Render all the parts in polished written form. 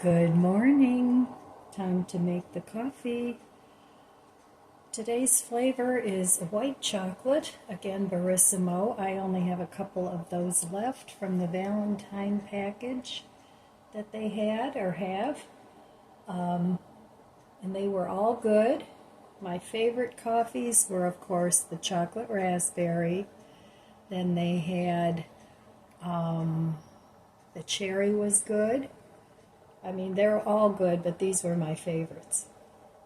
Good morning. Time to make the coffee. Today's flavor is white chocolate, again Barissimo. I only have a couple of those left from the Valentine package that they had or have. And they were all good. My favorite coffees were, of course, the chocolate raspberry. Then they had the cherry was good. I mean, they're all good, but these were my favorites.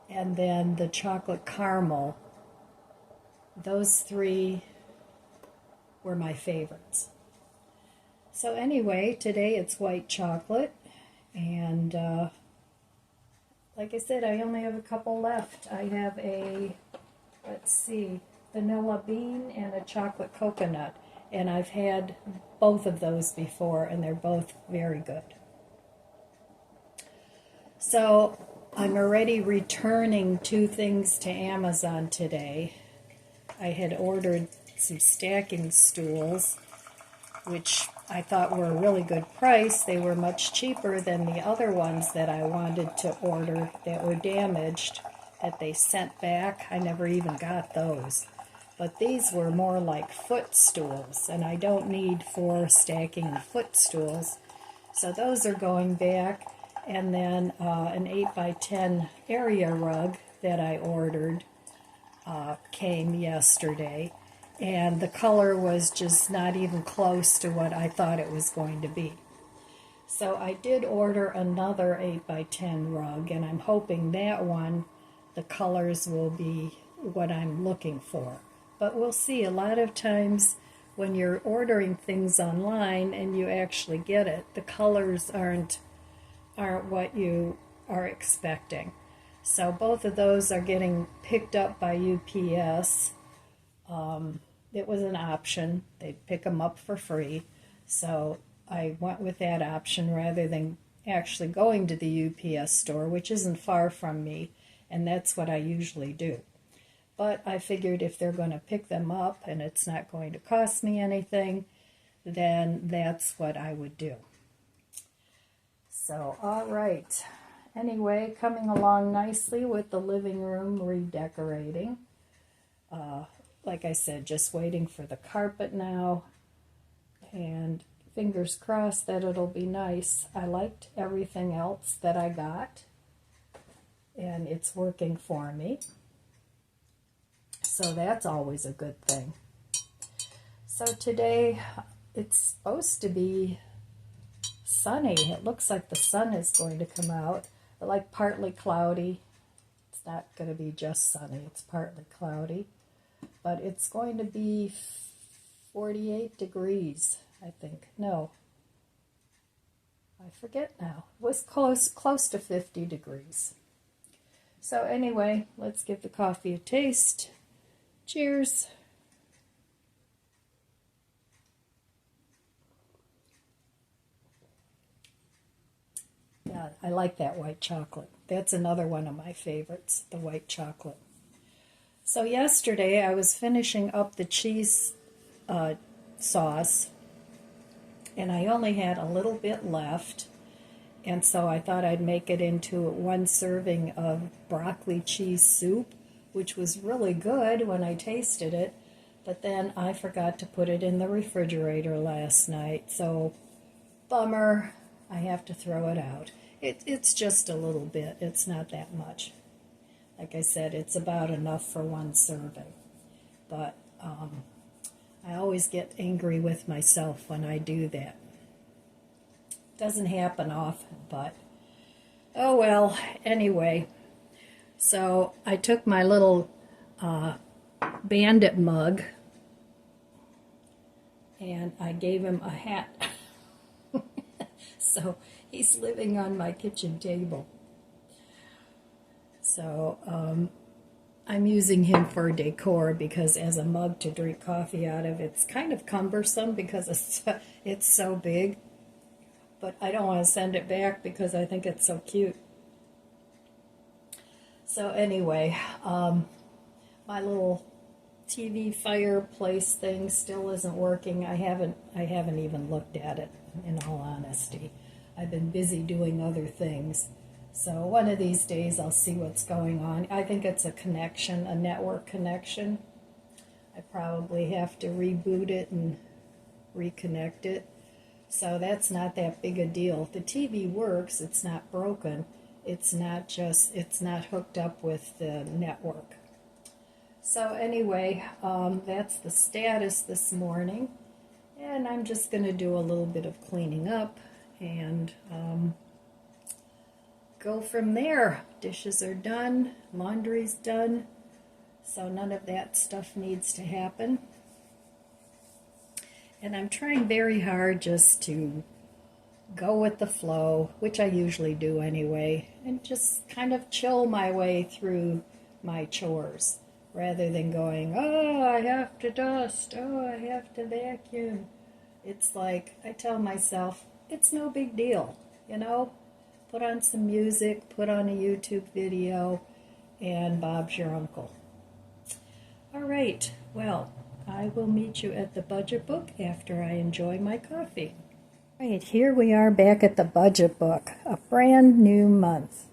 And then the chocolate caramel. Those three were my favorites. So anyway, today it's white chocolate. And like I said, I only have a couple left. I have a, vanilla bean and a chocolate coconut. And I've had both of those before, and they're both very good. So I'm already returning 2 things to Amazon today. I had ordered some stacking stools, which I thought were a really good price. They were much cheaper than the other ones that I wanted to order that were damaged, that they sent back. I never even got those. But these were more like footstools, and I don't need 4 stacking footstools. So those are going back. And then an 8x10 area rug that I ordered came yesterday. And the color was just not even close to what I thought it was going to be. So I did order another 8x10 rug, and I'm hoping that one, the colors will be what I'm looking for. But we'll see. A lot of times when you're ordering things online and you actually get it, the colors aren't what you are expecting. So both of those are getting picked up by UPS. It was an option. They'd pick them up for free. So I went with that option rather than actually going to the UPS store, which isn't far from me, and that's what I usually do. But I figured if they're going to pick them up and it's not going to cost me anything, then that's what I would do. So, all right. Anyway, coming along nicely with the living room redecorating. Like I said, just waiting for the carpet now. And fingers crossed that it'll be nice. I liked everything else that I got. And it's working for me. So that's always a good thing. So today, it's supposed to be sunny. It looks like the sun is going to come out, but like partly cloudy. It's not going to be just sunny, it's partly cloudy, but it's going to be 48 degrees, I think. No, I forget now. It was close to 50 degrees. So anyway, let's give the coffee a taste. Cheers. Yeah, I like that white chocolate. That's another one of my favorites, the white chocolate. So yesterday I was finishing up the cheese sauce, and I only had a little bit left, and so I thought I'd make it into 1 serving of broccoli cheese soup, which was really good when I tasted it, but then I forgot to put it in the refrigerator last night, so bummer. I have to throw it out. It's just a little bit. It's not that much. Like I said, it's about enough for 1 serving. But I always get angry with myself when I do that. Doesn't happen often, but oh well. Anyway, so I took my little bandit mug and I gave him a hat. So he's living on my kitchen table. So I'm using him for decor because as a mug to drink coffee out of, it's kind of cumbersome because it's so big. But I don't want to send it back because I think it's so cute. So anyway, my little TV fireplace thing still isn't working. I haven't even looked at it, in all honesty. I've been busy doing other things. So one of these days I'll see what's going on. I think it's a connection, a network connection. I probably have to reboot it and reconnect it. So that's not that big a deal. The TV works, it's not broken. It's not hooked up with the network. So anyway, that's the status this morning. And I'm just going to do a little bit of cleaning up and go from there. Dishes are done, laundry's done, so none of that stuff needs to happen. And I'm trying very hard just to go with the flow, which I usually do anyway, and just kind of chill my way through my chores, rather than going, oh, I have to dust, oh, I have to vacuum. It's like, I tell myself, it's no big deal, you know? Put on some music, put on a YouTube video, and Bob's your uncle. All right, well, I will meet you at the budget book after I enjoy my coffee. All right, here we are back at the budget book, a brand new month,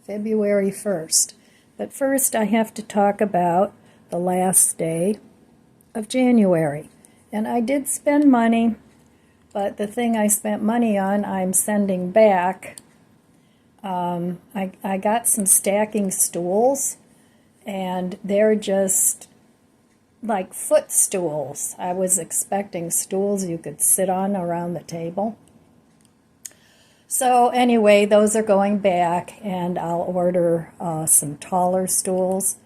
February 1st. But first I have to talk about the last day of January. And I did spend money, but the thing I spent money on I'm sending back. I got some stacking stools, and they're just like footstools. I was expecting stools you could sit on around the table. So anyway, those are going back, and I'll order some taller stools.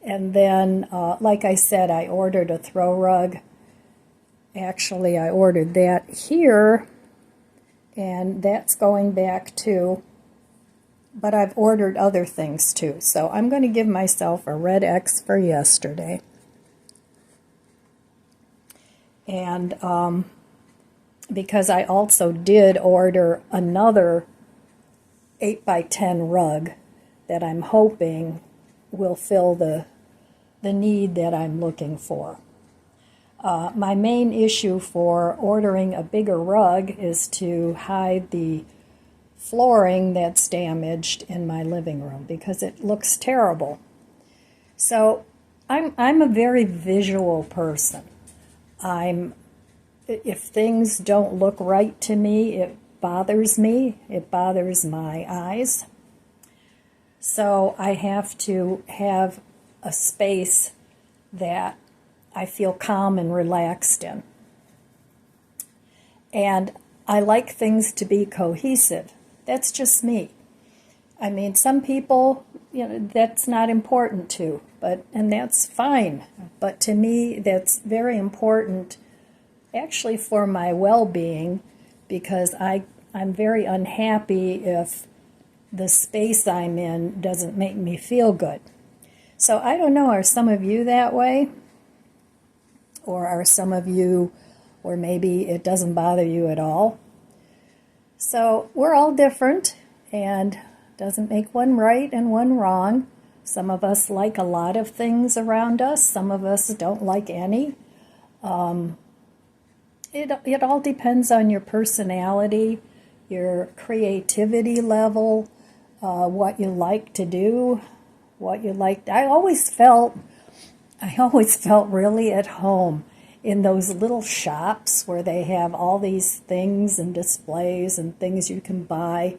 And then, like I said, I ordered a throw rug. Actually, I ordered that here, and that's going back too. But I've ordered other things too. So I'm going to give myself a red X for yesterday. And because I also did order another 8x10 rug that I'm hoping will fill the need that I'm looking for. My main issue for ordering a bigger rug is to hide the flooring that's damaged in my living room because it looks terrible. So I'm a very visual person. If things don't look right to me, it bothers me. It bothers my eyes. So I have to have a space that I feel calm and relaxed in. And I like things to be cohesive. That's just me. I mean, some people, that's not important to, and that's fine. But to me, that's very important, actually, for my well-being, because I'm very unhappy if the space I'm in doesn't make me feel good. So I don't know, are some of you that way? Or are some of you, or maybe it doesn't bother you at all? So we're all different, and doesn't make one right and one wrong. Some of us like a lot of things around us. Some of us don't like any. It all depends on your personality, your creativity level, what you like to do, what you like. I always felt really at home in those little shops where they have all these things and displays and things you can buy.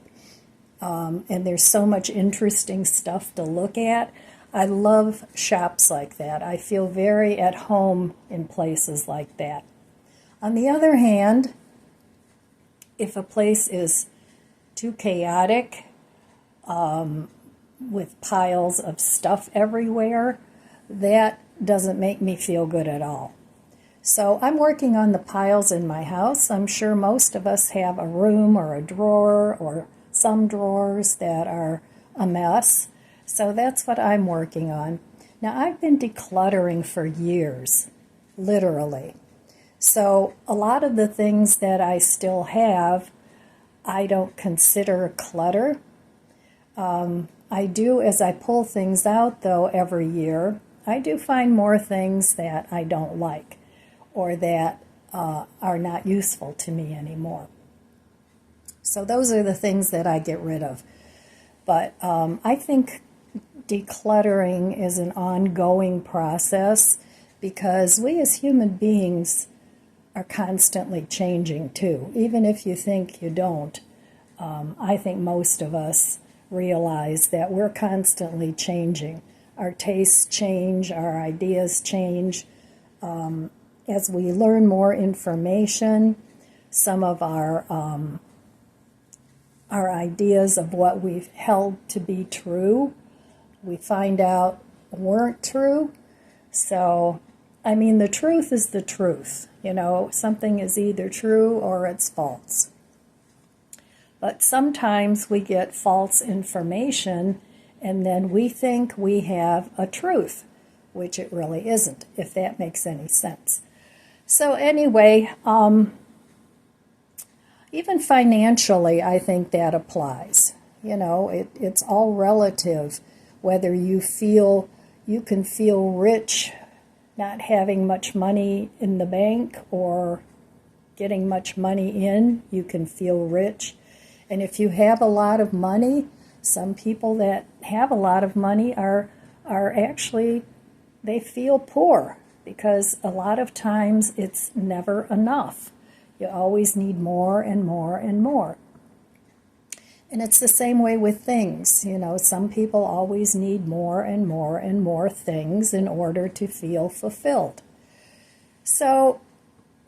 And there's so much interesting stuff to look at. I love shops like that. I feel very at home in places like that. On the other hand, if a place is too chaotic, with piles of stuff everywhere, that doesn't make me feel good at all. So I'm working on the piles in my house. I'm sure most of us have a room or a drawer or some drawers that are a mess. So that's what I'm working on. Now, I've been decluttering for years, literally. So a lot of the things that I still have, I don't consider clutter. I do, as I pull things out, though, every year, I do find more things that I don't like or that are not useful to me anymore. So those are the things that I get rid of. But I think decluttering is an ongoing process because we as human beings are constantly changing too. Even if you think you don't, I think most of us realize that we're constantly changing. Our tastes change, our ideas change. As we learn more information, some of our ideas of what we've held to be true, we find out weren't true. So, I mean, the truth is the truth. You know, something is either true or it's false. But sometimes we get false information and then we think we have a truth, which it really isn't, if that makes any sense. So anyway, even financially, I think that applies. You know, it's all relative, whether you can feel rich not having much money in the bank or getting much money in, you can feel rich. And if you have a lot of money, some people that have a lot of money are actually, they feel poor because a lot of times it's never enough. You always need more and more and more. And it's the same way with things. You know, some people always need more and more and more things in order to feel fulfilled. So,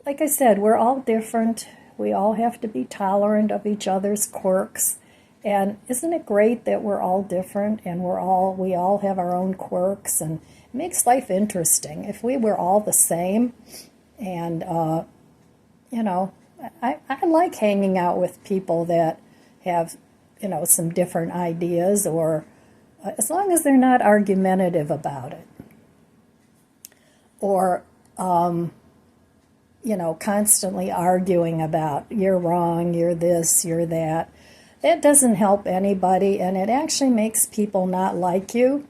like I said, we're all different. We all have to be tolerant of each other's quirks. And isn't it great that we're all different and we all have our own quirks, and it makes life interesting. If we were all the same, and you know, I like hanging out with people that have, you know, some different ideas, or as long as they're not argumentative about it, or you know, constantly arguing about you're wrong, you're this, you're that. That doesn't help anybody, and it actually makes people not like you.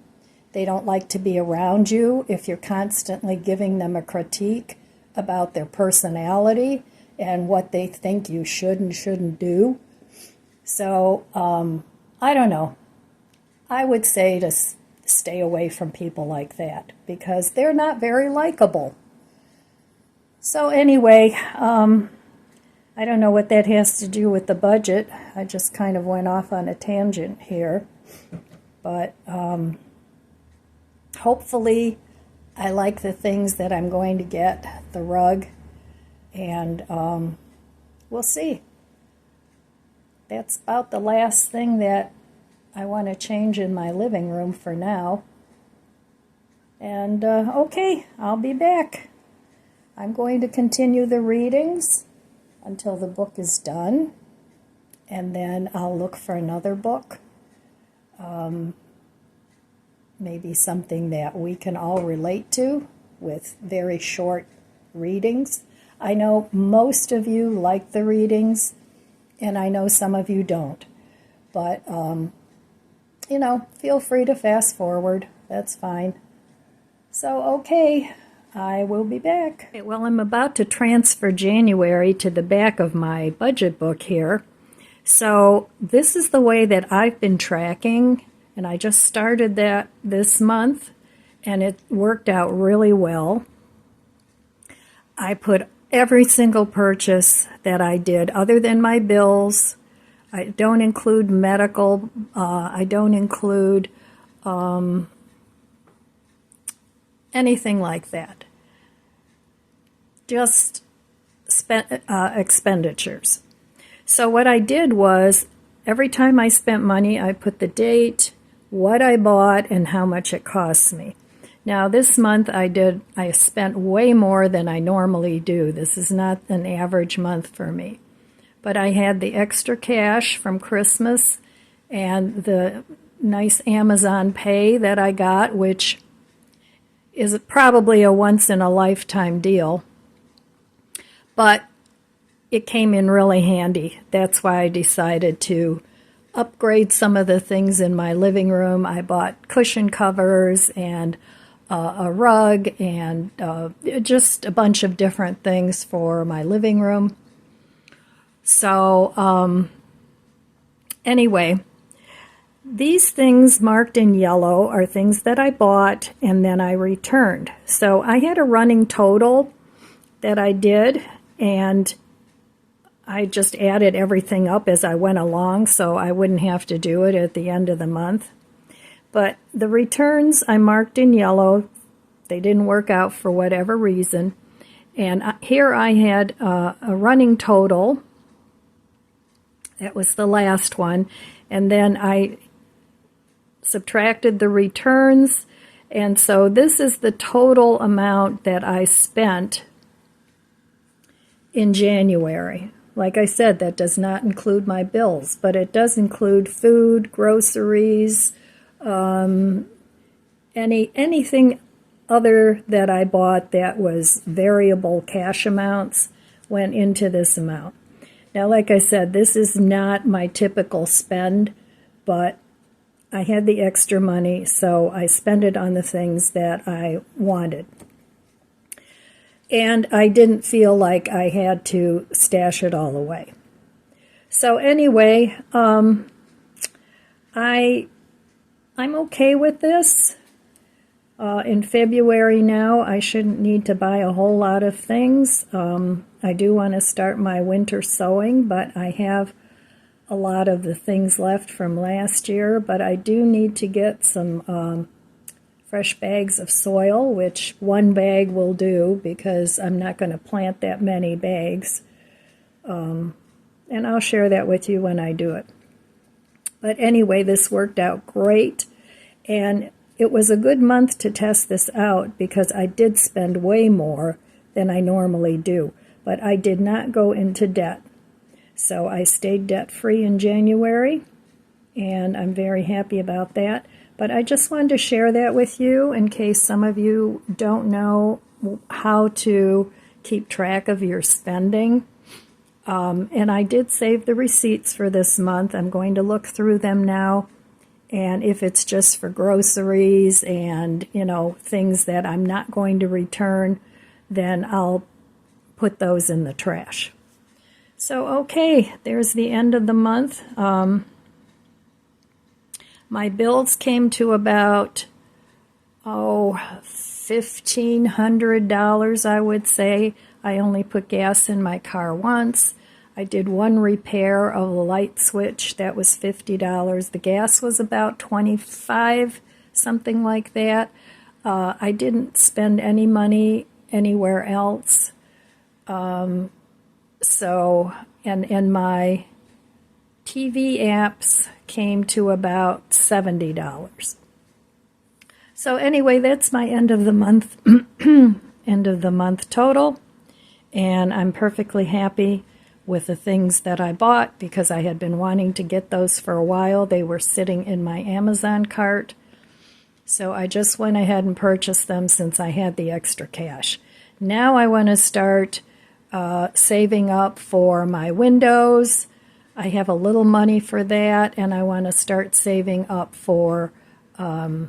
They don't like to be around you if you're constantly giving them a critique about their personality and what they think you should and shouldn't do. So, I don't know. I would say to stay away from people like that because they're not very likable. So anyway, I don't know what that has to do with the budget. I just kind of went off on a tangent here. But hopefully I like the things that I'm going to get, the rug, and we'll see. That's about the last thing that I want to change in my living room for now. And okay, I'll be back. I'm going to continue the readings until the book is done, and then I'll look for another book. Maybe something that we can all relate to with very short readings. I know most of you like the readings, and I know some of you don't. But, you know, feel free to fast forward. That's fine. So, okay, I will be back. Okay, well, I'm about to transfer January to the back of my budget book here. So this is the way that I've been tracking, and I just started that this month, and it worked out really well. I put every single purchase that I did, other than my bills. I don't include medical. I don't include anything like that. Just expenditures. So what I did was, every time I spent money, I put the date, what I bought, and how much it cost me. Now this month I spent way more than I normally do. This is not an average month for me. But I had the extra cash from Christmas and the nice Amazon Pay that I got, which is probably a once-in-a-lifetime deal. But it came in really handy. That's why I decided to upgrade some of the things in my living room. I bought cushion covers and a rug and just a bunch of different things for my living room. So Anyway, these things marked in yellow are things that I bought and then I returned. So I had a running total that I did, and I just added everything up as I went along so I wouldn't have to do it at the end of the month. But the returns I marked in yellow. They didn't work out for whatever reason. And here I had a running total. That was the last one. And then I subtracted the returns. And so this is the total amount that I spent in January. Like I said, that does not include my bills, but it does include food, groceries, anything other that I bought that was variable cash amounts went into this amount. Now, like I said, this is not my typical spend, but I had the extra money, so I spent it on the things that I wanted. And I didn't feel like I had to stash it all away. So anyway, I'm okay with this. In February now, I shouldn't need to buy a whole lot of things. I do want to start my winter sewing, but I have a lot of the things left from last year. But I do need to get some fresh bags of soil, which one bag will do because I'm not going to plant that many bags. And I'll share that with you when I do it. But anyway, this worked out great. And it was a good month to test this out because I did spend way more than I normally do. But I did not go into debt. So I stayed debt-free in January, and I'm very happy about that. But I just wanted to share that with you in case some of you don't know how to keep track of your spending. And I did save the receipts for this month. I'm going to look through them now. And if it's just for groceries and, things that I'm not going to return, then I'll put those in the trash. So, okay, there's the end of the month. My bills came to about, $1,500, I would say. I only put gas in my car once. I did one repair of a light switch. That was $50. The gas was about $25, something like that. I didn't spend any money anywhere else. And my TV apps came to about $70. So anyway, that's my end of the month total, and I'm perfectly happy with the things that I bought because I had been wanting to get those for a while. They were sitting in my Amazon cart, so I just went ahead and purchased them since I had the extra cash. Now I want to start saving up for my windows. I have a little money for that, and I want to start saving up for, what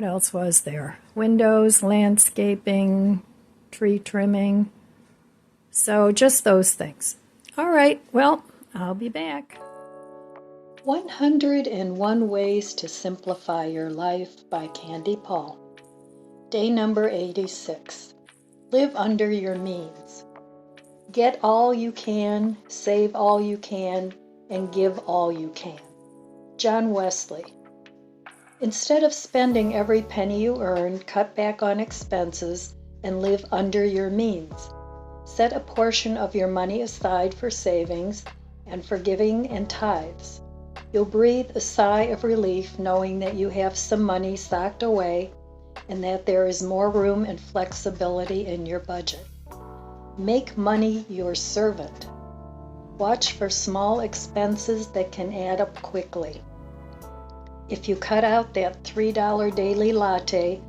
else was there? Windows, landscaping, tree trimming. So just those things. All right, well, I'll be back. 101 Ways to Simplify Your Life by Candy Paul. Day number 86. Live under your means. Get all you can, save all you can, and give all you can. John Wesley. Instead of spending every penny you earn, cut back on expenses and live under your means. Set a portion of your money aside for savings and for giving and tithes. You'll breathe a sigh of relief knowing that you have some money socked away and that there is more room and flexibility in your budget. Make money your servant. Watch for small expenses that can add up quickly. If you cut out that $3 daily latte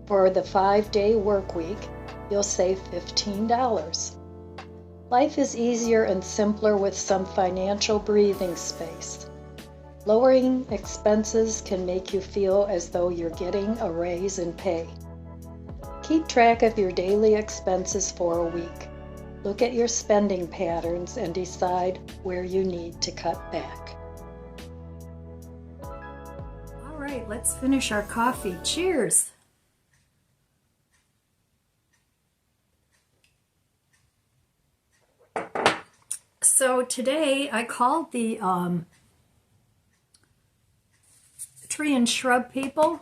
for the 5-day work week, you'll save $15. Life is easier and simpler with some financial breathing space. Lowering expenses can make you feel as though you're getting a raise in pay. Keep track of your daily expenses for a week. Look at your spending patterns and decide where you need to cut back. All right, let's finish our coffee. Cheers! So today I called the tree and shrub people,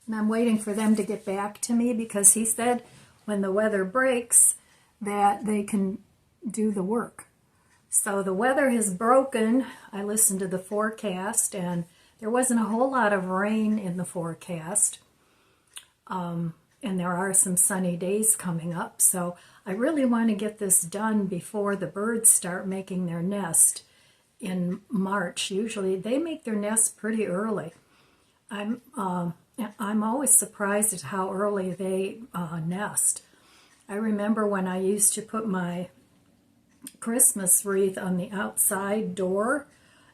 and I'm waiting for them to get back to me because he said when the weather breaks that they can do the work. So the weather has broken. I listened to the forecast and there wasn't a whole lot of rain in the forecast. And there are some sunny days coming up. So I really want to get this done before the birds start making their nest in March. Usually they make their nest pretty early. I'm always surprised at how early they nest. I remember when I used to put my Christmas wreath on the outside door,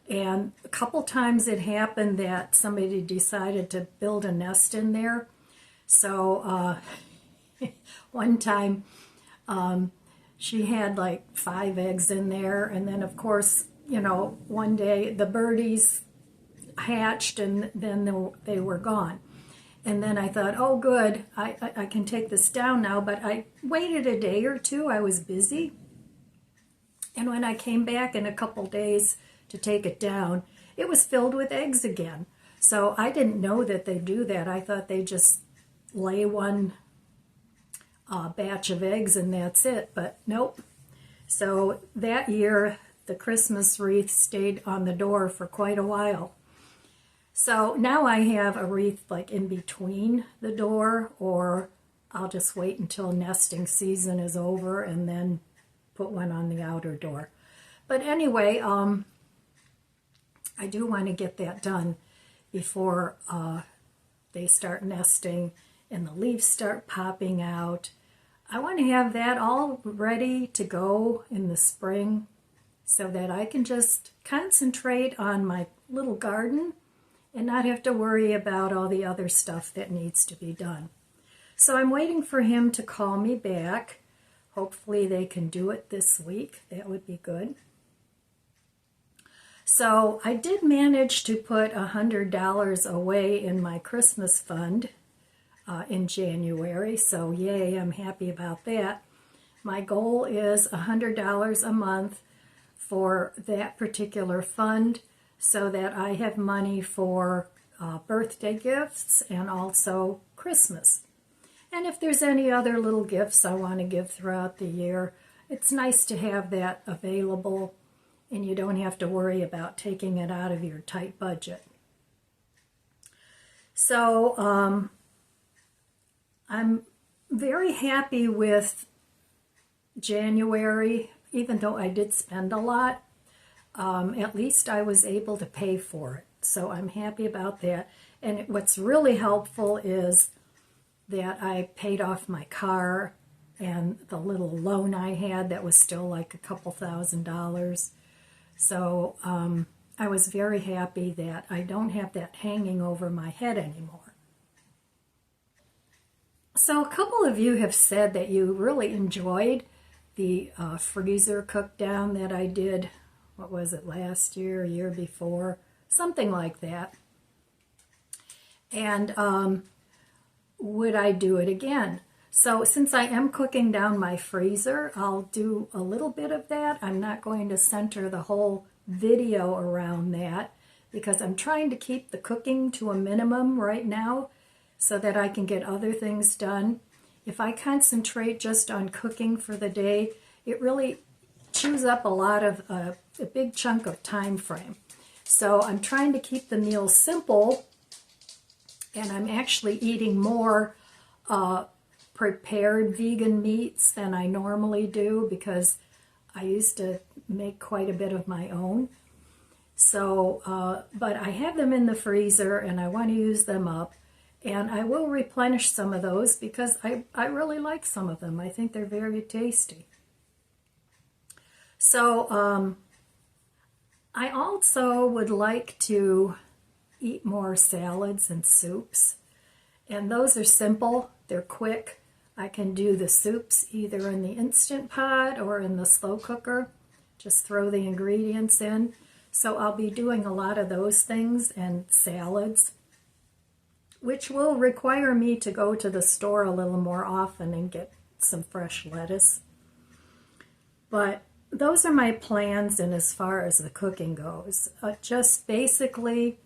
and a couple times it happened that somebody decided to build a nest in there. So one time she had like 5 eggs in there, and then of course, you know, one day the birdies hatched and then they were gone. And then I thought, oh good, I can take this down now, but I waited a day or two. I was busy. And when I came back in a couple days to take it down, it was filled with eggs again. So I didn't know that they do that. I thought they just lay one batch of eggs and that's it, but nope. So that year, the Christmas wreath stayed on the door for quite a while. So now I have a wreath like in between the door, or I'll just wait until nesting season is over and then put one on the outer door. But anyway, I do want to get that done before they start nesting and the leaves start popping out. I want to have that all ready to go in the spring so that I can just concentrate on my little garden and not have to worry about all the other stuff that needs to be done. So I'm waiting for him to call me back. Hopefully they can do it this week. That would be good. So I did manage to put $100 away in my Christmas fund in January. So yay, I'm happy about that. My goal is $100 a month for that particular fund so that I have money for birthday gifts and also Christmas. And if there's any other little gifts I want to give throughout the year, it's nice to have that available and you don't have to worry about taking it out of your tight budget. So I'm very happy with January, even though I did spend a lot. At least I was able to pay for it. So I'm happy about that. And what's really helpful is that I paid off my car and the little loan I had that was still like a couple $1,000s. So I was very happy that I don't have that hanging over my head anymore. So a couple of you have said that you really enjoyed the freezer cook down that I did, what was it, last year, year before, something like that. And would I do it again? So since I am cooking down my freezer, I'll do a little bit of that. I'm not going to center the whole video around that because I'm trying to keep the cooking to a minimum right now so that I can get other things done. If I concentrate just on cooking for the day, it really chews up a lot of a big chunk of time frame. So I'm trying to keep the meals simple, and I'm actually eating more prepared vegan meats than I normally do because I used to make quite a bit of my own. So, but I have them in the freezer and I want to use them up. And I will replenish some of those because I really like some of them. I think they're very tasty. So I also would like to eat more salads and soups. And those are simple, they're quick. I can do the soups either in the Instant Pot or in the slow cooker. Just throw the ingredients in. So I'll be doing a lot of those things and salads, which will require me to go to the store a little more often and get some fresh lettuce. But those are my plans, and as far as the cooking goes, just basically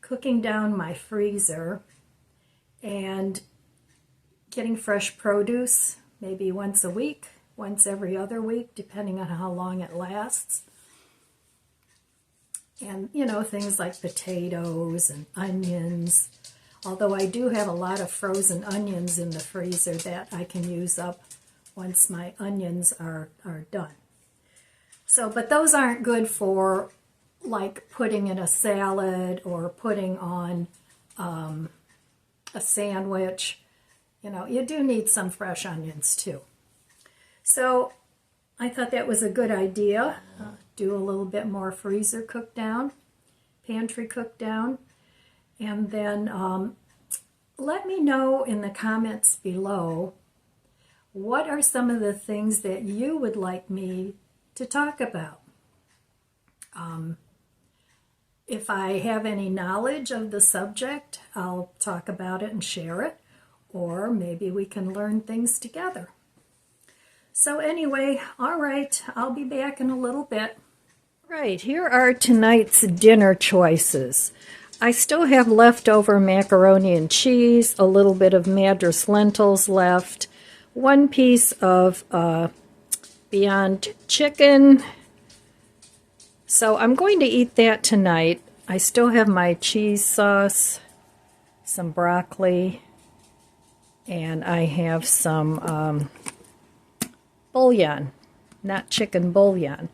cooking down my freezer and getting fresh produce maybe once a week, once every other week, depending on how long it lasts. And, you know, things like potatoes and onions. Although I do have a lot of frozen onions in the freezer that I can use up once my onions are done. So, but those aren't good for like putting in a salad or putting on a sandwich. You know, you do need some fresh onions too. So I thought that was a good idea. Do a little bit more freezer cook down, pantry cook down. And then let me know in the comments below, what are some of the things that you would like me to talk about? If I have any knowledge of the subject, I'll talk about it and share it, or maybe we can learn things together. So anyway, all right, I'll be back in a little bit. Right, here are tonight's dinner choices. I still have leftover macaroni and cheese, a little bit of Madras lentils left, one piece of Beyond chicken. So I'm going to eat that tonight. I still have my cheese sauce, some broccoli, and I have some bouillon, not chicken bouillon.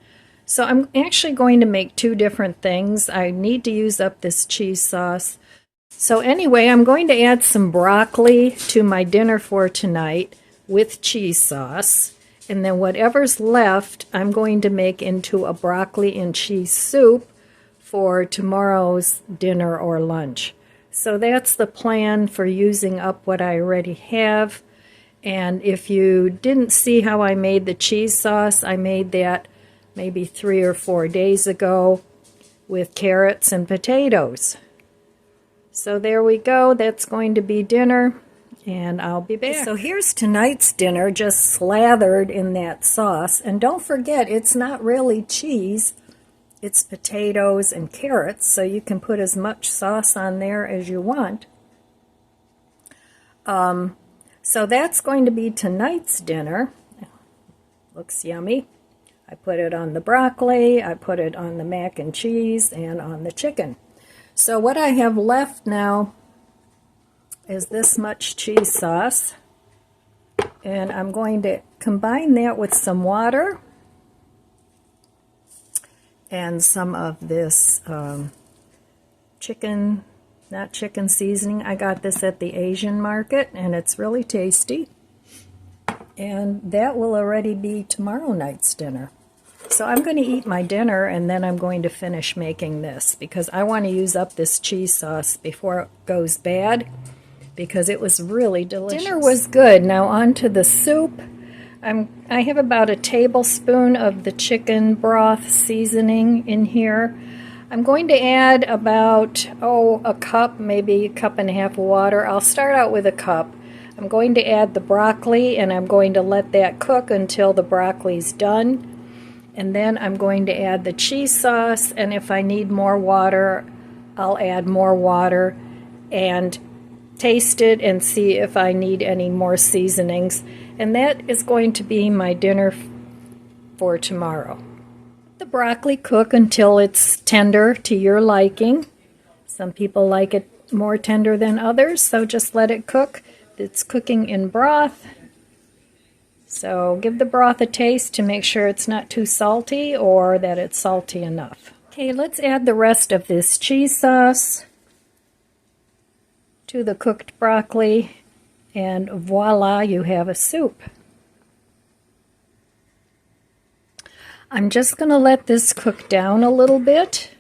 So I'm actually going to make two different things. I need to use up this cheese sauce. So anyway, I'm going to add some broccoli to my dinner for tonight with cheese sauce. And then whatever's left, I'm going to make into a broccoli and cheese soup for tomorrow's dinner or lunch. So that's the plan for using up what I already have. And if you didn't see how I made the cheese sauce, I made that maybe 3 or 4 days ago with carrots and potatoes. So there we go. That's going to be dinner, and I'll be back. So here's tonight's dinner, just slathered in that sauce. And don't forget, it's not really cheese. It's potatoes and carrots, so you can put as much sauce on there as you want. So that's going to be tonight's dinner. Looks yummy. I put it on the broccoli, I put it on the mac and cheese, and on the chicken. So what I have left now is this much cheese sauce. And I'm going to combine that with some water and some of this chicken, not chicken seasoning. I got this at the Asian market, and it's really tasty. And that will already be tomorrow night's dinner. So I'm going to eat my dinner, and then I'm going to finish making this, because I want to use up this cheese sauce before it goes bad, because it was really delicious. Dinner was good. Now on to the soup. I have about a tablespoon of the chicken broth seasoning in here. I'm going to add about, a cup, maybe a cup and a half of water. I'll start out with a cup. I'm going to add the broccoli, and I'm going to let that cook until the broccoli's done. And then I'm going to add the cheese sauce, and if I need more water, I'll add more water and taste it and see if I need any more seasonings. And that is going to be my dinner for tomorrow. The broccoli cook until it's tender to your liking. Some people like it more tender than others, so just let it cook. It's cooking in broth. So give the broth a taste to make sure it's not too salty or that it's salty enough. Okay, let's add the rest of this cheese sauce to the cooked broccoli, and voila, you have a soup. I'm just going to let this cook down a little bit,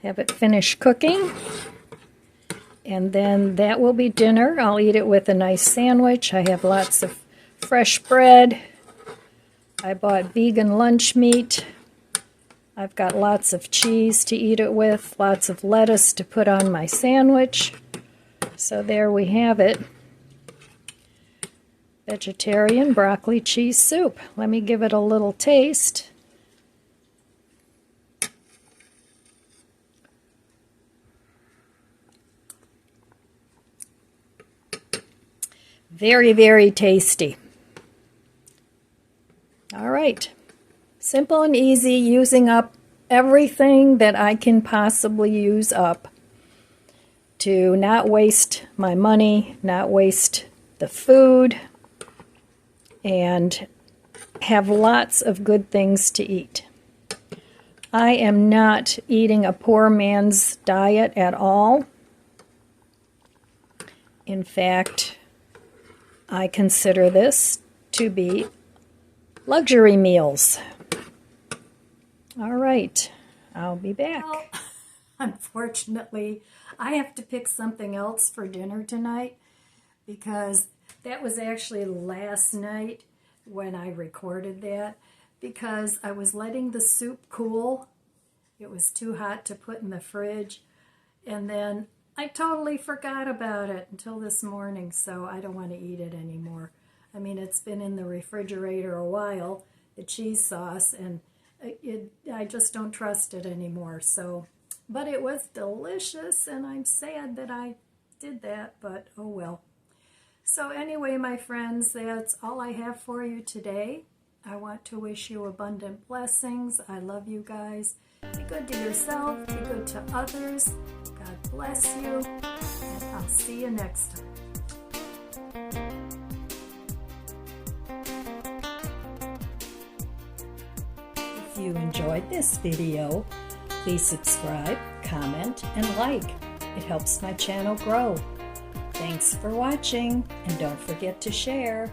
have it finish cooking, And then that will be dinner. I'll eat it with a nice sandwich. I have lots of fresh bread. I bought vegan lunch meat. I've got lots of cheese to eat it with, lots of lettuce to put on my sandwich. So there we have it. Vegetarian broccoli cheese soup. Let me give it a little taste. Very, very tasty. All right. Simple and easy, using up everything that I can possibly use up to not waste my money, not waste the food, and have lots of good things to eat. I am not eating a poor man's diet at all. In fact, I consider this to be luxury meals. All right, I'll be back. Well, unfortunately, I have to pick something else for dinner tonight because that was actually last night when I recorded that, because I was letting the soup cool. It was too hot to put in the fridge, and then I totally forgot about it until this morning, so I don't want to eat it anymore. I mean, it's been in the refrigerator a while, the cheese sauce, and I just don't trust it anymore. So, but it was delicious, and I'm sad that I did that, but oh well. So anyway, my friends, that's all I have for you today. I want to wish you abundant blessings. I love you guys. Be good to yourself. Be good to others. God bless you. And I'll see you next time. If you enjoyed this video, please subscribe, comment, and like. It helps my channel grow. Thanks for watching, and don't forget to share.